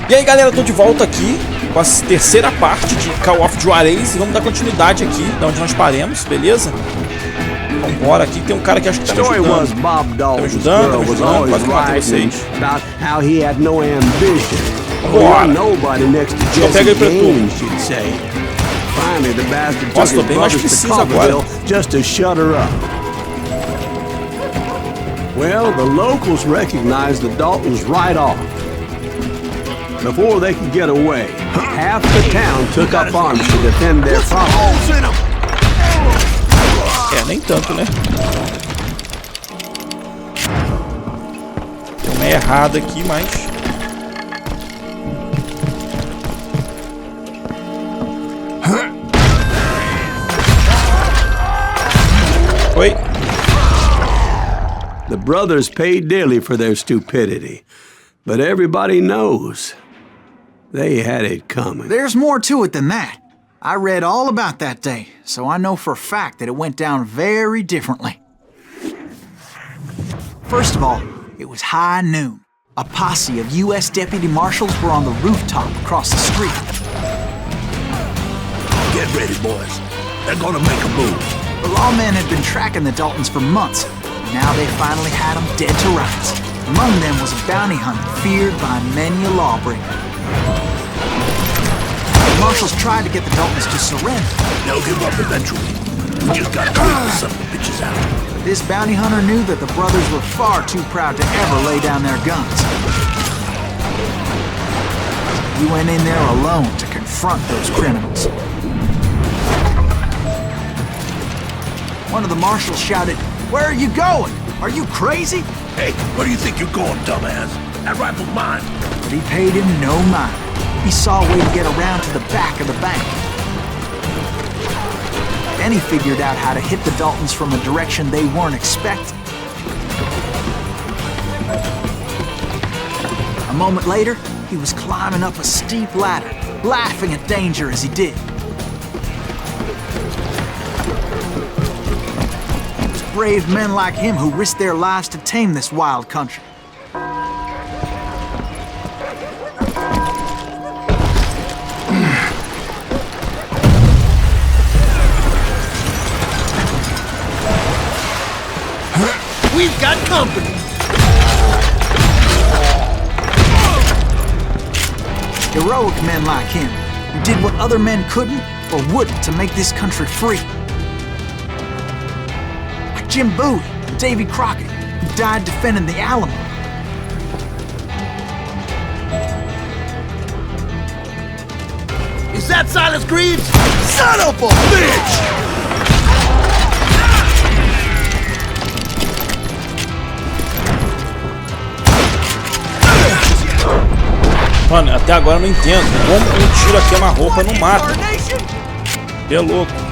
E aí galera, eu tô de volta aqui com a terceira parte de Call of JUAREZ. E vamos dar continuidade aqui, da onde nós paramos, beleza? Vambora aqui, tem um cara que acho que tá me ajudando. Tá me ajudando, quase que eu matei vocês. Vambora. Então pega aí pra tu. Nossa, tô bem mais preciso agora. Well, the locals recognized the Daltons right off. Before they could get away, half the town took up arms to defend their property. É, nem tanto, né? Tem uma errada aqui, mas... Oi. The brothers paid dearly for their stupidity, but everybody knows they had it coming. There's more to it than that. I read all about that day, so I know for a fact that it went down very differently. First of all, it was high noon. A posse of U.S. deputy marshals were on the rooftop across the street. Get ready, boys. They're gonna make a move. The lawmen had been tracking the Daltons for months. Now they finally had them dead to rights. Among them was a bounty hunter feared by many a lawbreaker. The marshals tried to get the Daltons to surrender. They'll give up eventually. We just gotta clear some bitches out. But this bounty hunter knew that the brothers were far too proud to ever lay down their guns. He went in there alone to confront those criminals. One of the marshals shouted, "Where are you going? Are you crazy?" Hey, where do you think you're going, dumbass? That rifle's mine. But he paid him no mind. He saw a way to get around to the back of the bank. Then he figured out how to hit the Daltons from a direction they weren't expecting. A moment later, he was climbing up a steep ladder, laughing at danger as he did. Brave men like him who risked their lives to tame this wild country. We've got company. Heroic men like him, who did what other men couldn't or wouldn't to make this country free. Jim Bowie and Davy Crockett, who died defending the Alamo. Is that Silas Grave? Son of a bitch! Mano, até agora eu não entendo como um tiro aqui na roupa não mata. É louco.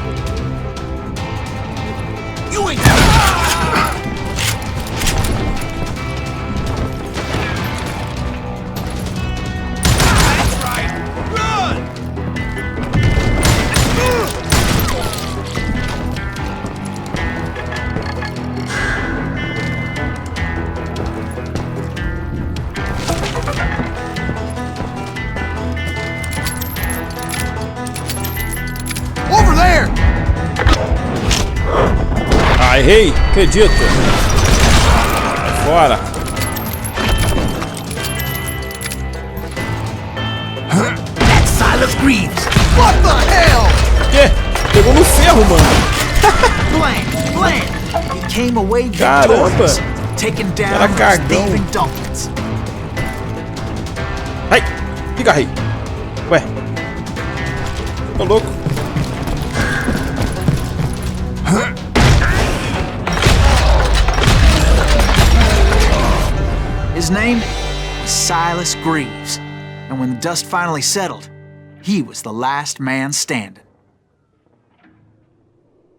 Over there! Ah, errei, acredito. Vai fora. That's Silas Graves. What the hell? Que? Pegou no ferro, mano. Blam! He came away Caramba. victorious, taking down Era those cagão. thieving Daltons. Ai, pigarrei. Ué. Tô louco. His name was Silas Graves, and when the dust finally settled, he was the last man standing.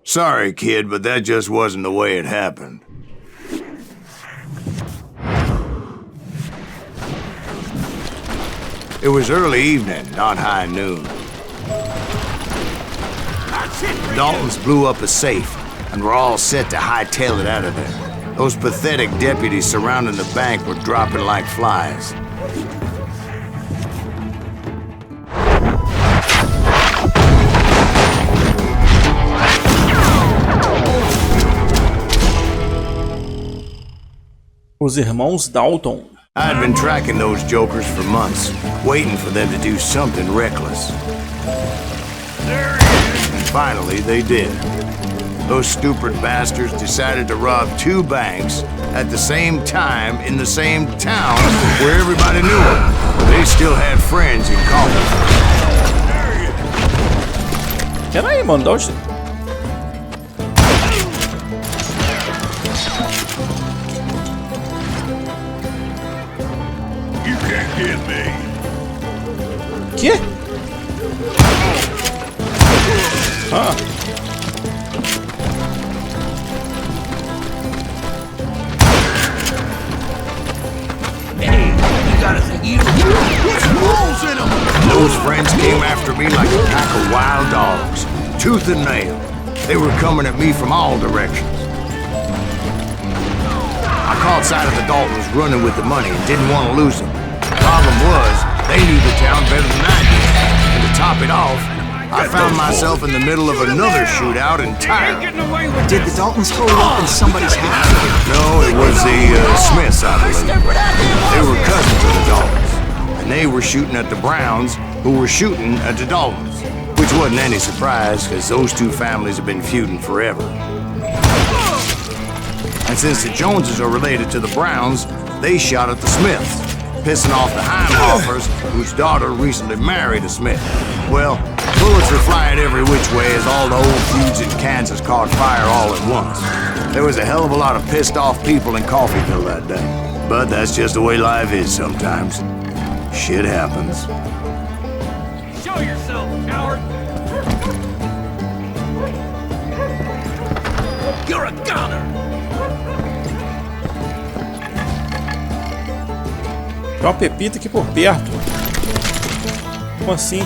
Sorry, kid, but that just wasn't the way it happened. It was early evening, not high noon. Daltons blew up a safe, and were all set to hightail it out of there. Those pathetic deputies surrounding the bank were dropping like flies. Os Irmãos Dalton. I'd been tracking those jokers for months, waiting for them to do something reckless. And finally, they did. Those stupid bastards decided to rob 2 banks at the same time in the same town where everybody knew them. They still had friends in common. Pera aí, mano, dá onde... You can't get me. Quê? Ah. Hey, you got us a you. Put some holes in them. Those friends came after me like a pack of wild dogs, tooth and nail. They were coming at me from all directions. I caught sight of the Daltons running with the money and didn't want to lose them. The problem was, they knew the town better than I did. And to top it off, I found myself in the middle of another shootout entirely. Did the Daltons hold up in somebody's house? No, it was the Smiths, I believe. They were cousins of the Daltons. And they were shooting at the Browns, who were shooting at the Daltons. Which wasn't any surprise, because those 2 families have been feuding forever. And since the Joneses are related to the Browns, they shot at the Smiths, pissing off the Heimhoffers, whose daughter recently married a Smith. Well, bullets were flying every which way as all the old feuds in Kansas caught fire all at once. There was a hell of a lot of pissed off people in Coffeyville that day. But that's just the way life is sometimes. Shit happens. Show yourself, coward. You're a goner. Tem uma pepita aqui por perto. Como assim?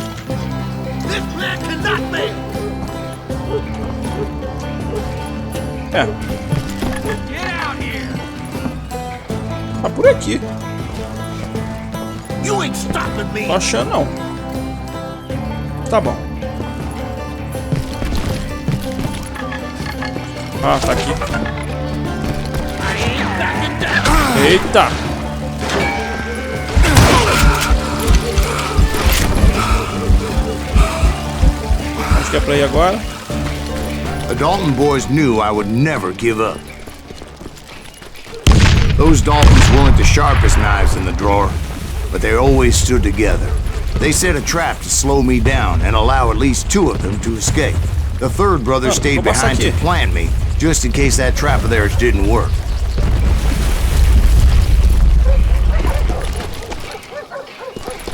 This man cannot be. É, Get out here. tá por aqui. You ain't stopping me. Tô achando não. Tá bom. Ah, tá aqui. I ain't backing down. Eita! Acho que é pra ir agora. The Dalton boys knew I would never give up. Those Daltons weren't the sharpest knives in the drawer, but they always stood together. They set a trap to slow me down and allow at least 2 of them to escape. The 3rd brother stayed behind to plant me, just in case that trap of theirs didn't work.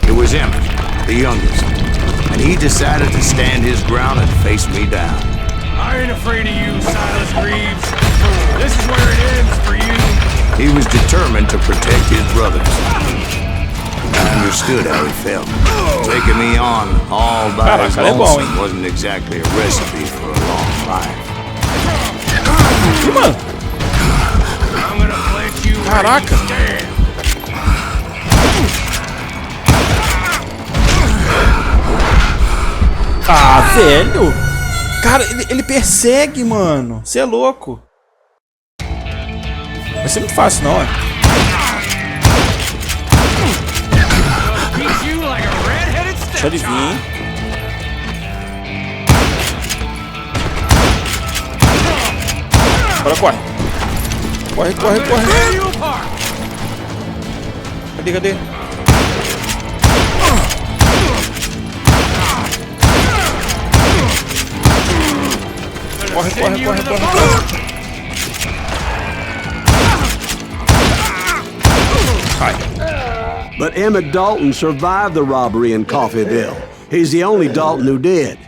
It was Emmett, the youngest, and he decided to stand his ground and face me down. I ain't afraid of you, Silas Grave. This is where it ends for you. He was determined to protect his brothers. I understood how he felt. Taking me on all by his lonesome wasn't exactly a recipe for a long life. Come on. I'm gonna plant you. Caraca. Ah, velho. Cara, ele persegue, mano. Você é louco. Vai ser muito fácil, não, é? Deixa ele vir. Agora corre. Corre, corre, corre. Cadê, cadê? Corre, corre, corre, corre, corre. But Emmett Dalton survived the robbery in Coffeyville. He's the only Dalton who did.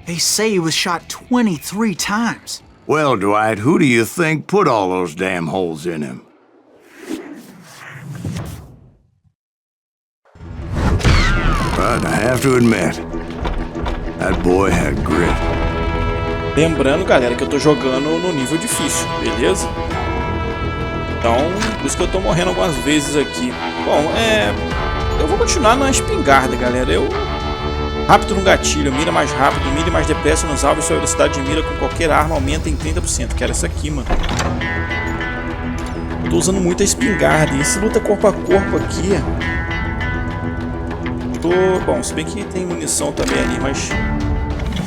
They say he was shot 23 times. Well, Dwight, who do you think put all those damn holes in him? But I have to admit, that boy had grit. Lembrando, galera, que eu tô jogando no nível difícil, beleza? Então, por isso que eu tô morrendo algumas vezes aqui. Bom, eu vou continuar na espingarda, galera. Rápido no gatilho, mira mais rápido, mira mais depressa nos alvos. Sua velocidade de mira com qualquer arma aumenta em 30%. Quero essa aqui, mano. Eu tô usando muito a espingarda. E esse luta corpo a corpo aqui... Bom, se bem que tem munição também ali, mas...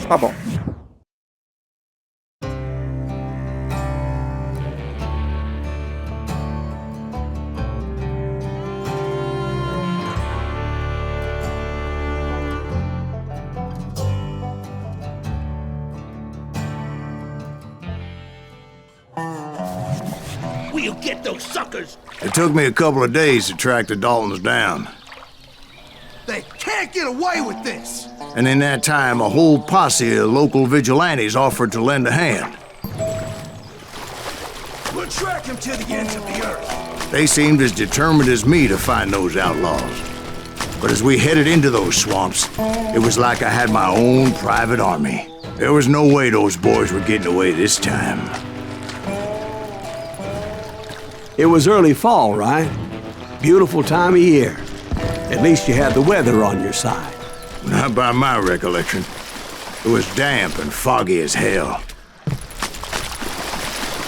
Tá bom. We'll get those suckers. It took me a couple of days to track the Daltons down. They can't get away with this. And in that time, a whole posse of local vigilantes offered to lend a hand. We'll track him to the ends of the earth. They seemed as determined as me to find those outlaws. But as we headed into those swamps, it was like I had my own private army. There was no way those boys were getting away this time. It was early fall, right? Beautiful time of year. At least you had the weather on your side. Not by my recollection. It was damp and foggy as hell.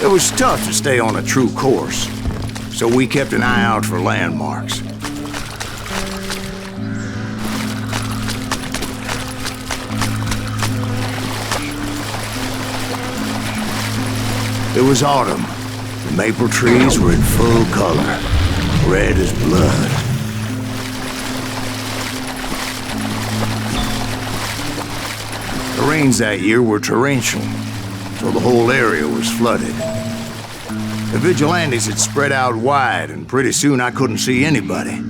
It was tough to stay on a true course, so we kept an eye out for landmarks. It was autumn. The maple trees were in full color, red as blood. The rains that year were torrential, so the whole area was flooded. The vigilantes had spread out wide, and pretty soon I couldn't see anybody.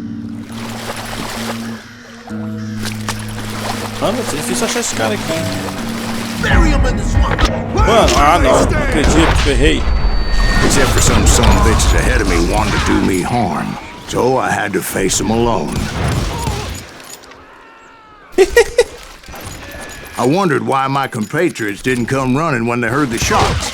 Mano, é difícil achar esse cara aqui, hein? Bury him in the swamp. Mano, não acredito, ferrei. Except for some son of bitches ahead of me wanted to do me harm, so I had to face them alone. I wondered why my compatriots didn't come running when they heard the shots.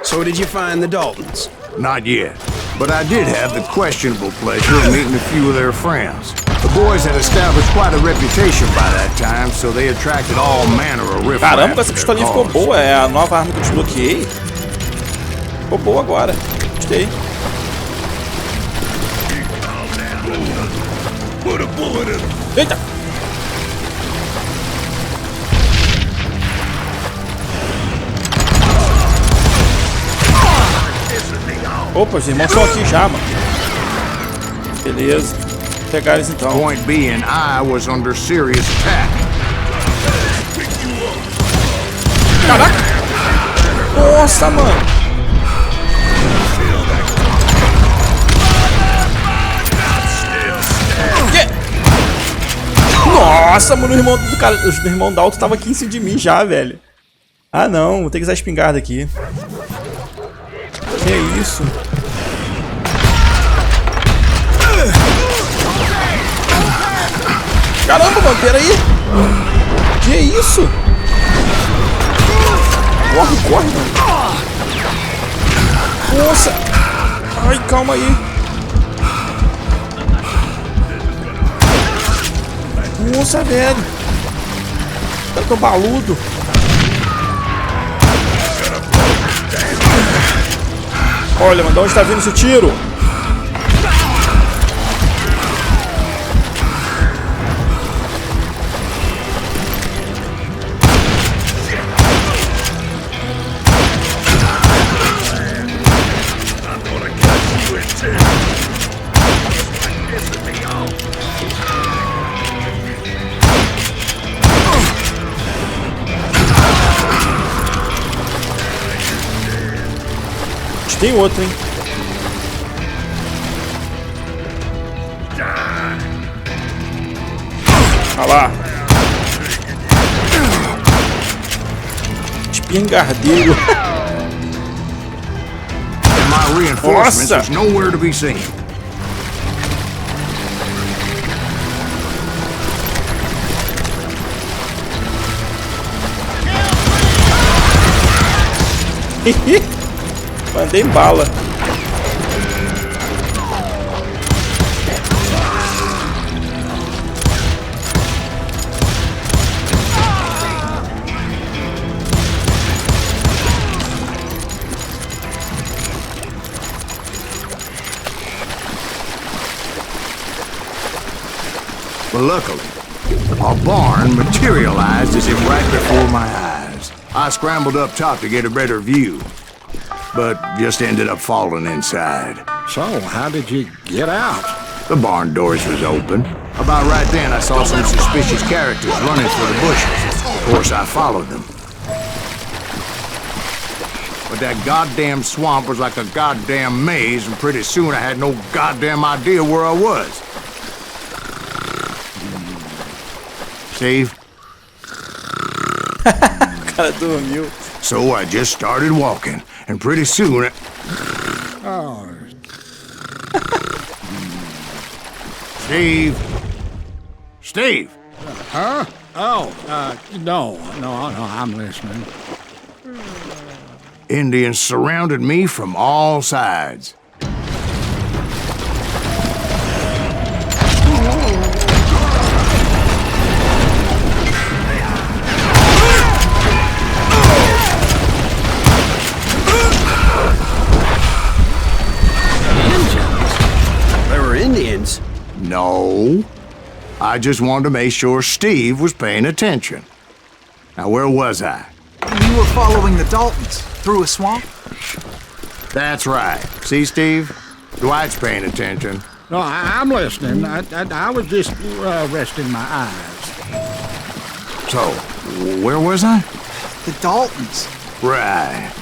So did you find the Daltons? Not yet, but I did have the questionable pleasure of meeting a few of their friends. The boys had established quite a reputation by that time, so they attracted all manner of riffraff. Caramba, essa pistolinha ficou boa. É a nova arma que eu desbloqueei. Ficou boa agora. Gostei. Eita! Opa, os irmãos estão aqui já, mano. Beleza. Vou pegar eles então. Point being, I was under serious attack. Caraca! Nossa, mano! Que? Nossa, mano, o irmão do cara, o irmão Dalton tava aqui em cima de mim já, velho. Ah, não, vou ter que usar a espingarda aqui. Que isso? Caramba, mano, peraí! Que isso? Corre, corre, mano! Nossa! Ai, calma aí! Nossa, velho! Eu tô baludo! Olha, mano, de onde tá vindo esse tiro? Tem outro, hein? Olha lá. Espingardeiro. My reinforcements was nowhere to be seen. Mandei bala. But luckily, a barn materialized as if right before my eyes. I scrambled up top to get a better view, but just ended up falling inside. So, how did you get out? The barn doors was open. About right then, I saw some suspicious characters running for the bushes. Of course, I followed them. But that goddamn swamp was like a goddamn maze, and pretty soon I had no goddamn idea where I was. Steve? Cara do mute. So I just started walking, and pretty soon Oh, Steve? Steve! huh? Oh, no, I'm listening. Indians surrounded me from all sides. There were Indians. No. I just wanted to make sure Steve was paying attention. Now, where was I? You were following the Daltons through a swamp? That's right. See, Steve? Dwight's paying attention. No, I'm listening. I was just resting my eyes. So, where was I? The Daltons. Right.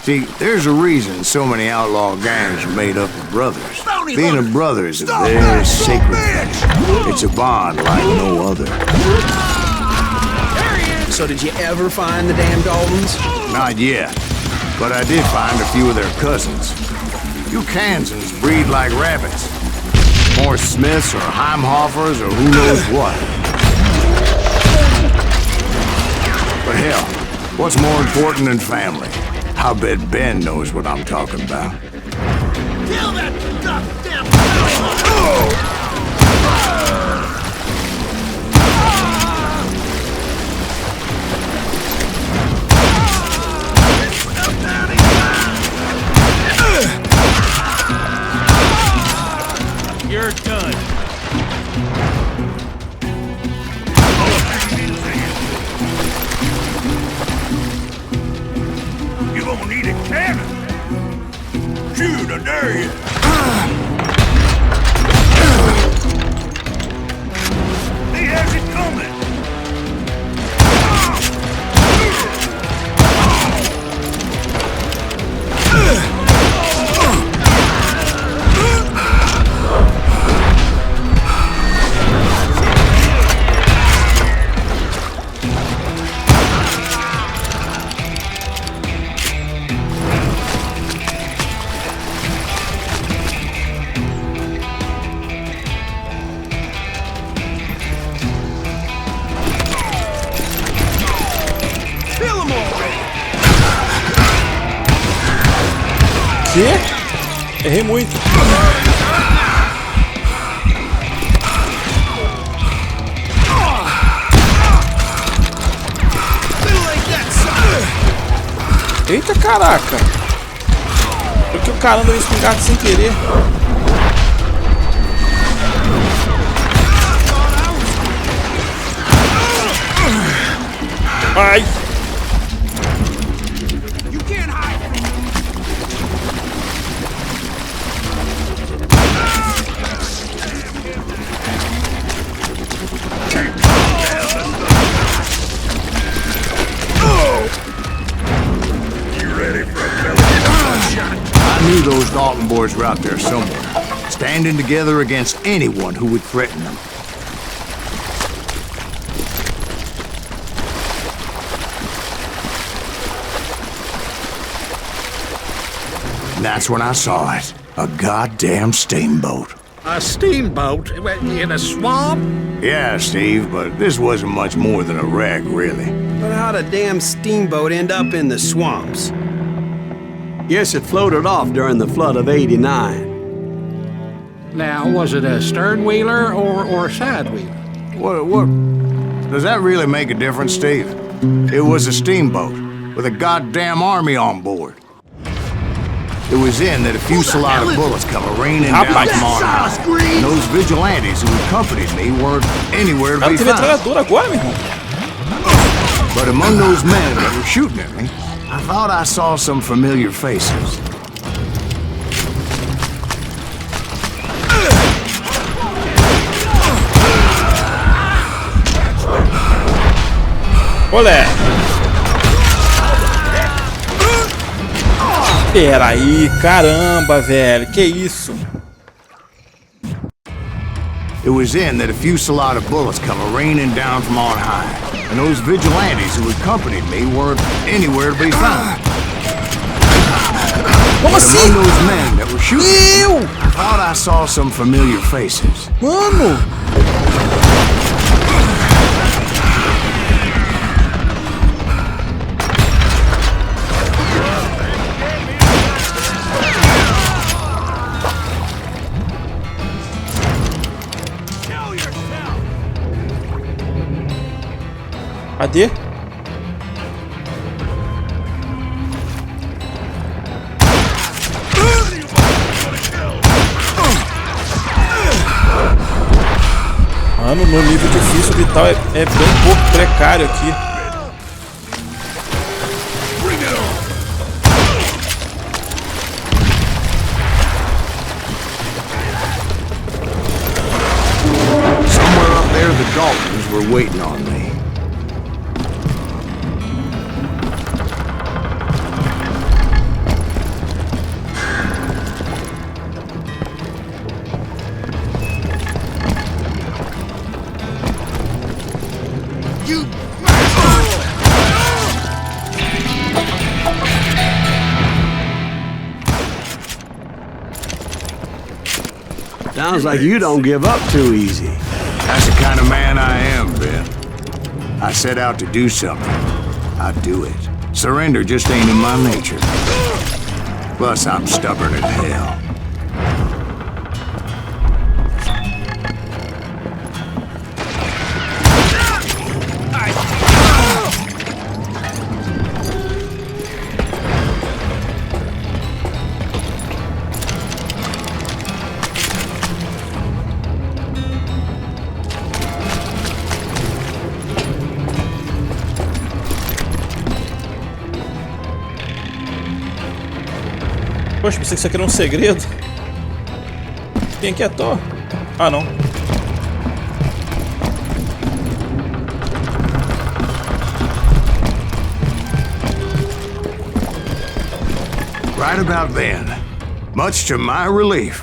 See, there's a reason so many outlaw gangs are made up of brothers. Being a brother is a very sacred thing. It's a bond like no other. So did you ever find the damn Daltons? Not yet, but I did find a few of their cousins. You Kansans breed like rabbits. More Smiths or Heimhoffers or who knows what. But hell, what's more important than family? I bet Ben knows what I'm talking about. Kill that goddamn You're done. You gonna need a cannon. Shoot, I dare you. He has it coming. Quê? Errei muito. Eita caraca! Porque o cara anda espingarda sem querer. Ai! I knew those Dalton boys were out there somewhere, standing together against anyone who would threaten them. And that's when I saw it. A goddamn steamboat. A steamboat in a swamp? Yeah, Steve, but this wasn't much more than a wreck, really. But how'd a damn steamboat end up in the swamps? Yes, it floated off during the flood of '89. Now, was it a stern wheeler or a side wheeler? What? Does that really make a difference, Steve? It was a steamboat with a goddamn army on board. It was then that a fusillade of bullets come raining down from on high. And those vigilantes who accompanied me weren't anywhere to be Tem found. metralhadora agora, meu irmão. But among those men that were shooting at me, I thought I saw some familiar faces. Olé. Peraí, caramba, velho. Que isso? It was then that a fusillade of bullets come raining down from on high. And those vigilantes who accompanied me weren't anywhere to be found. Como But assim? among those men that were shooting, Meu! I thought I saw some familiar faces. Mano! Cadê? Mano, no nível difícil vital é bem pouco precário aqui. Somewhere up there, the Daltons were waiting on me. Sounds like you don't give up too easy. That's the kind of man I am, Ben. I set out to do something. I do it. Surrender just ain't in my nature. Plus, I'm stubborn as hell. Poxa, pensei que isso aqui era um segredo. Quem aqui é Thor? Ah, não. Right about then, much to my relief,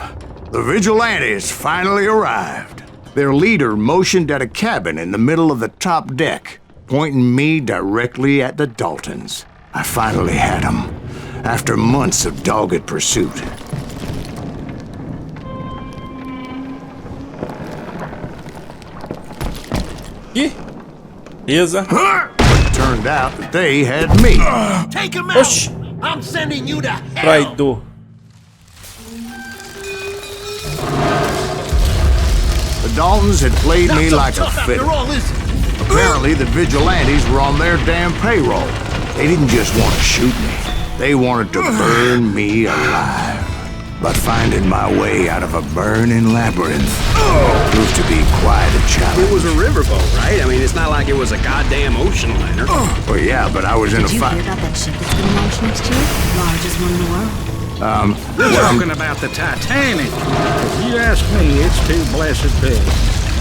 the vigilantes finally arrived. Their leader motioned at a cabin in the middle of the top deck, pointing me directly at the Daltons. I finally had them, after months of dogged pursuit. Ih! Beleza. But it turned out that they had me. Take him out! Oxi! I'm sending you to hell! Traidor. The Daltons had played me like a fiddle. After all, is it? Apparently, the vigilantes were on their damn payroll. They didn't just want to shoot me. They wanted to burn me alive. But finding my way out of a burning labyrinth proved to be quite a challenge. It was a riverboat, right? I mean, it's not like it was a goddamn ocean liner. Well, yeah, but I was in a Did you hear fight. about that ship that's been launched next year? Largest one in the world. We're talking about the Titanic. If you ask me, it's too blessed big.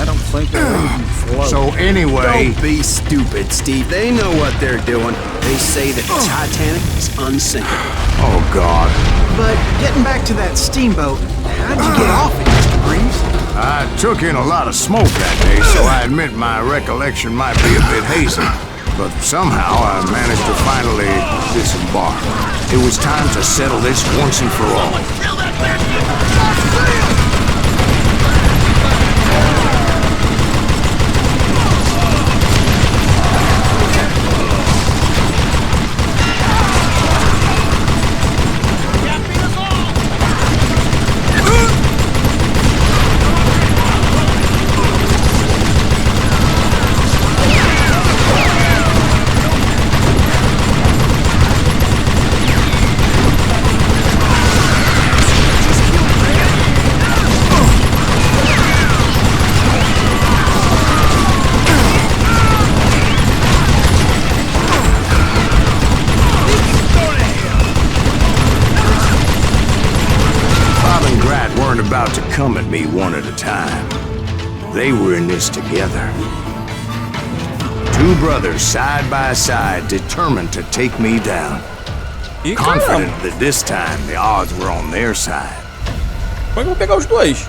I don't think they'll even float. So anyway, Don't be stupid, Steve. They know what they're doing. They say that the Titanic is unsinkable. oh God, But getting back to that steamboat, how'd you get off it, Mr. Greaves? I took in a lot of smoke that day, so I admit my recollection might be a bit hazy. But somehow I managed to finally disembark. It was time to settle this once and for all. Kill that bastard! to come at me one at a time. They were in this together. Two brothers side by side, determined to take me down. Confident that this time the odds were on their side. Como é que eu vou pegar os dois?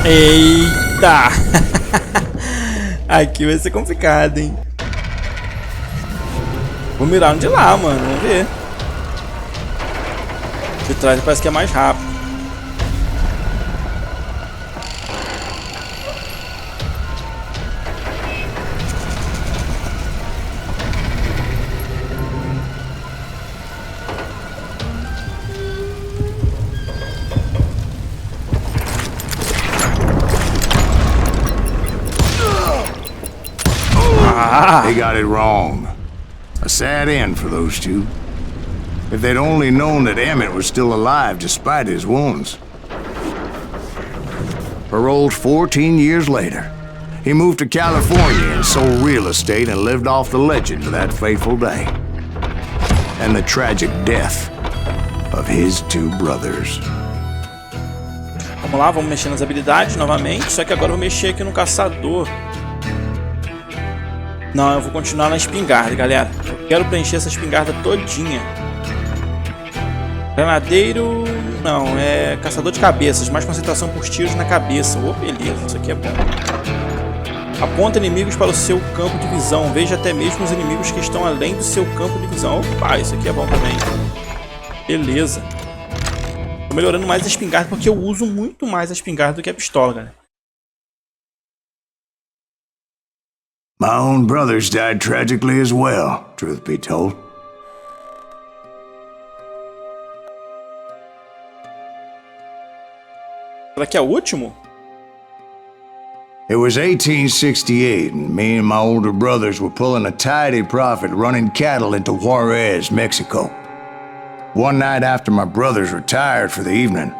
Eita! Aqui vai ser complicado, hein? Vou mirar um de lá, mano. Vamos ver. De trás parece que é mais rápido. They got it wrong. A sad end for those two. If they'd only known that Emmett was still alive despite his wounds. Paroled 14 years later, he moved to California and sold real estate and lived off the legend of that fateful day. And the tragic death of his two brothers. Vamos lá, vamos mexer nas habilidades novamente. Só que agora eu vou mexer aqui no caçador. Não, eu vou continuar na espingarda, galera. Eu quero preencher essa espingarda todinha. Granadeiro... Não, é caçador de cabeças. Mais concentração por tiros na cabeça. Oh, beleza, isso aqui é bom. Aponta inimigos para o seu campo de visão. Veja até mesmo os inimigos que estão além do seu campo de visão. Opa, isso aqui é bom também. Beleza. Tô melhorando mais a espingarda porque eu uso muito mais a espingarda do que a pistola, galera. My own brothers died tragically as well, truth be told. Será que é o último? It was 1868, and me and my older brothers were pulling a tidy profit running cattle into Juarez, Mexico. One night after my brothers retired for the evening,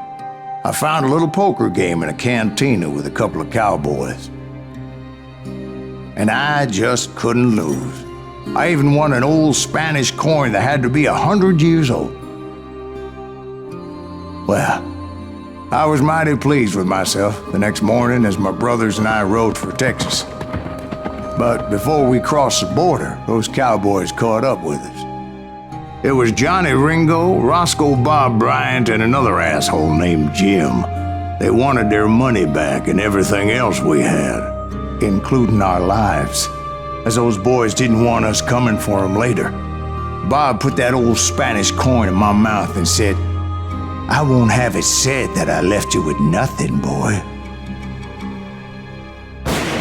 I found a little poker game in a cantina with a couple of cowboys. And I just couldn't lose. I even won an old Spanish coin that had to be 100 years old. Well, I was mighty pleased with myself the next morning as my brothers and I rode for Texas. But before we crossed the border, those cowboys caught up with us. It was Johnny Ringo, Roscoe Bob Bryant, and another asshole named Jim. They wanted their money back and everything else we had, including our lives, as those boys didn't want us coming for them later. Bob put that old Spanish coin in my mouth and said, "I won't have it said that I left you with nothing, boy."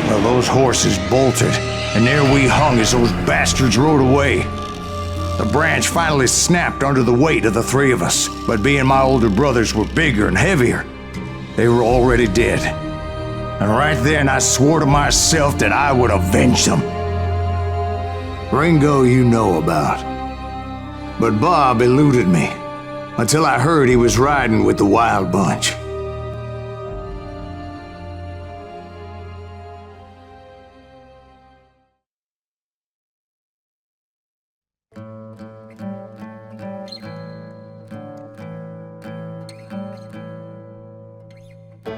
Well, those horses bolted, and there we hung as those bastards rode away. The branch finally snapped under the weight of the three of us, but being my older brothers were bigger and heavier, they were already dead. And right then I swore to myself that I would avenge them. Ringo you know about. But Bob eluded me, until I heard he was riding with the Wild Bunch.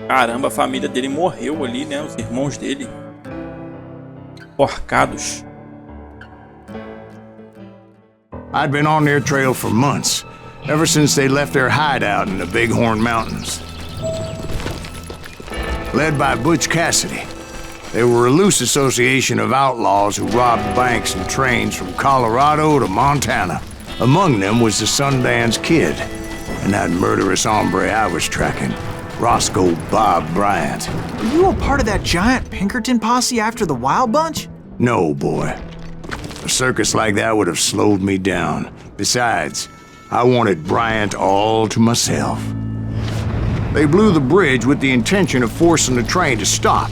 Caramba, a família dele morreu ali, né? Os irmãos dele. Porcados. I'd been on their trail for months, ever since they left their hideout in the Bighorn Mountains. Led by Butch Cassidy, they were a loose association of outlaws who robbed banks and trains from Colorado to Montana. Among them was the Sundance Kid, and that murderous hombre I was tracking, Roscoe Bob Bryant. Were you a part of that giant Pinkerton posse after the Wild Bunch? No, boy. A circus like that would have slowed me down. Besides, I wanted Bryant all to myself. They blew the bridge with the intention of forcing the train to stop.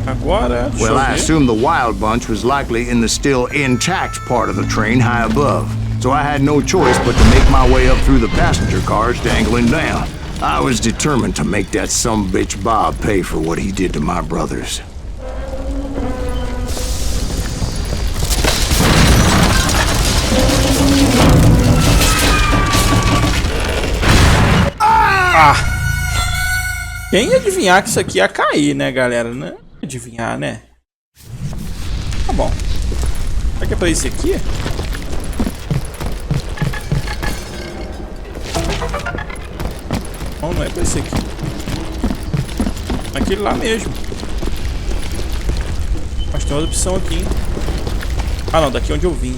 Agora, Well, I assumed the Wild Bunch was likely in the still intact part of the train high above. so I had no choice but to make my way up through the passenger cars dangling down. I was determined to make that sumbitch Bob pay for what he did to my brothers. Quem ia adivinhar que isso aqui ia cair, né, galera? Não adivinhar, né? Tá bom. Será que é pra esse aqui? Não, não é pra esse aqui. Aquele lá mesmo. Mas tem outra opção aqui, hein? Ah, não. Daqui onde eu vim.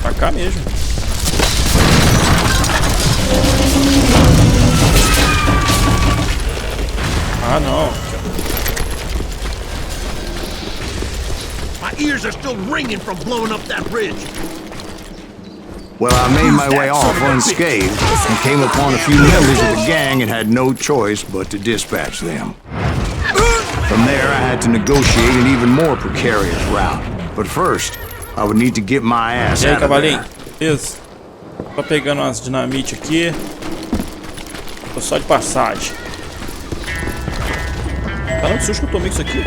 Pra cá mesmo. Ah, não. My ears are still ringing from blowing up that bridge. Well, I made my way off unscathed and came upon a few members of the gang and had no choice but to dispatch them. From there, I had to negotiate an even more precarious route. But first, I would need to get my ass E aí, out of cavalinho? there. Beleza. Tô pegando umas dinamite aqui. Tô só de passagem. Caramba, que susto que eu tomei com isso aqui.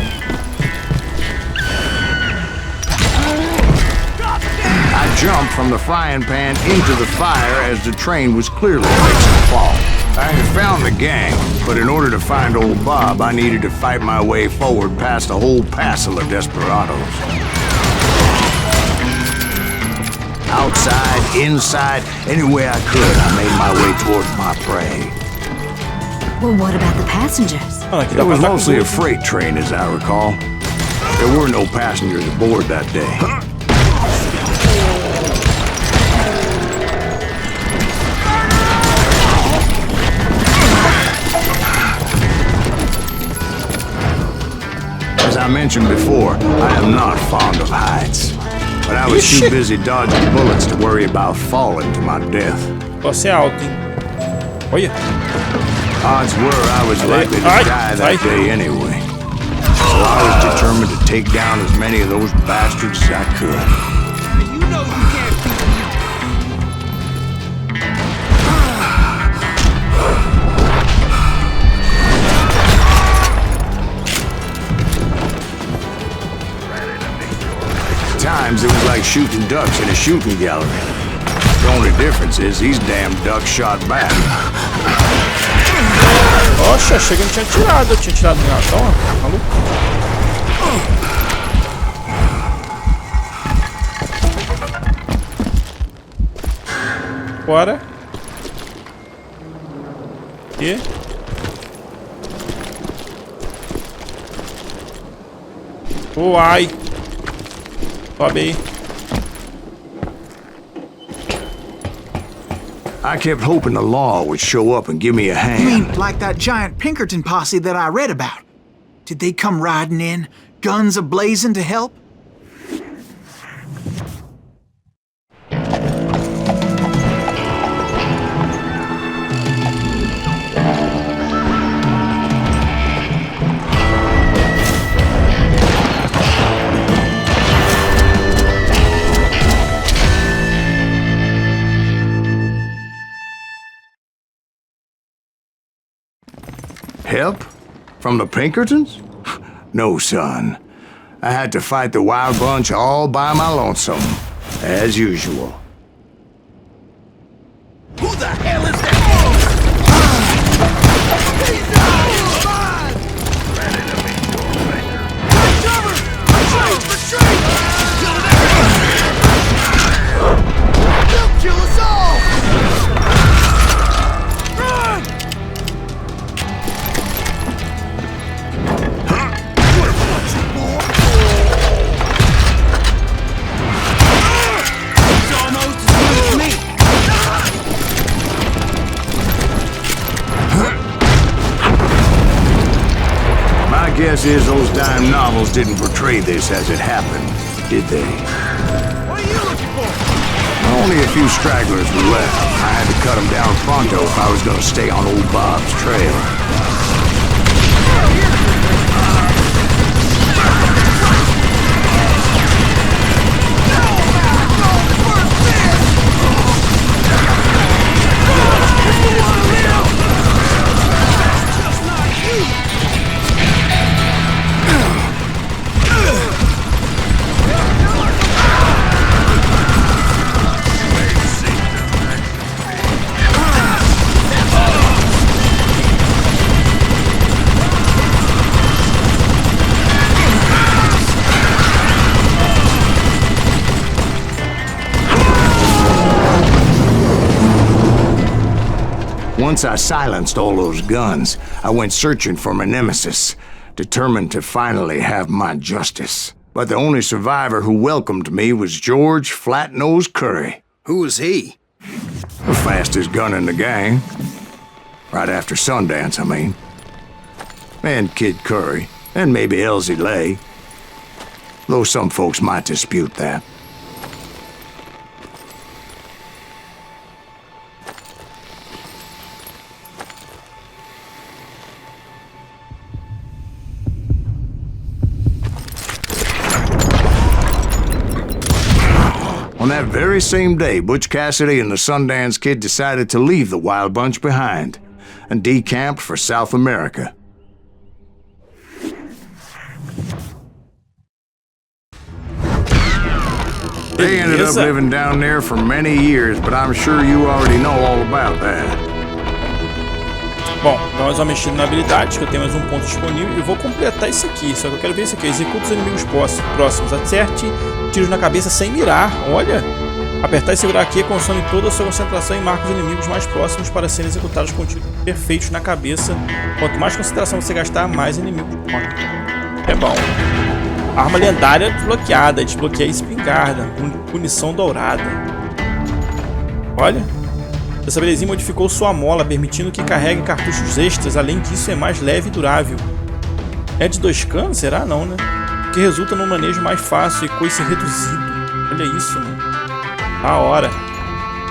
I jumped from the frying pan into the fire as the train was clearly fixing to fall. I had found the gang, but in order to find old Bob, I needed to fight my way forward past a whole passel of desperados. Outside, inside, any way I could, I made my way towards my prey. Well, what about the passengers? It was mostly a freight train, as I recall. There were no passengers aboard that day. As I mentioned before, I am not fond of heights. But I was too busy dodging bullets to worry about falling to my death. Você é alto, hein? Olha. Odds were I was likely to die that day anyway. So I was determined to take down as many of those bastards as I could. You know you can't At times it was like shooting ducks in a shooting gallery. The only difference is these damn ducks shot back. Oxa, achei que não tinha tirado. Eu tinha tirado minha ação, maluco. Fora. E? Uai. Sobe aí. I kept hoping the law would show up and give me a hand. You mean like that giant Pinkerton posse that I read about? Did they come riding in, guns a-blazing to help? Help? From the Pinkertons? No, son. I had to fight the wild bunch all by my lonesome, as usual. Who the hell is that? They'll kill us all! Run! Guess is those dime novels didn't portray this as it happened, did they? What are you looking for? Only a few stragglers were left. I had to cut them down pronto if I was going to stay on old Bob's trail. Once I silenced all those guns, I went searching for my nemesis, determined to finally have my justice. But the only survivor who welcomed me was George Flat-Nosed Curry. Who was he? The fastest gun in the gang. Right after Sundance, I mean. And Kid Curry, and maybe Elsie Lay. Though some folks might dispute that. On that very same day, Butch Cassidy and the Sundance Kid decided to leave the Wild Bunch behind and decamped for South America. They ended up living down there for many years, but I'm sure you already know all about that. Bom, então nós vamos mexer na habilidade, que eu tenho mais um ponto disponível e vou completar isso aqui. Só que eu quero ver isso aqui. Executa os inimigos próximos. Acerte tiros na cabeça sem mirar. Olha! Apertar e segurar aqui consome toda a sua concentração e marca os inimigos mais próximos para serem executados com tiros perfeitos na cabeça. Quanto mais concentração você gastar, mais inimigos morrem. É bom. Arma lendária desbloqueada. Desbloqueia a espingarda. Munição dourada. Olha. Essa belezinha modificou sua mola, permitindo que carregue cartuchos extras. Além disso, é mais leve e durável. É de 2 canos? Será? Não, né? O que resulta num manejo mais fácil e coice reduzido. Olha isso, mano. Da hora.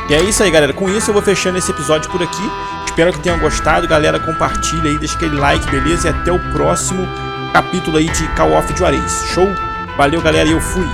E é isso aí, galera. Com isso eu vou fechando esse episódio por aqui. Espero que tenham gostado. Galera, compartilha aí, deixa aquele like, beleza? E até o próximo capítulo aí de Call of JUAREZ. Show? Valeu, galera, e eu fui.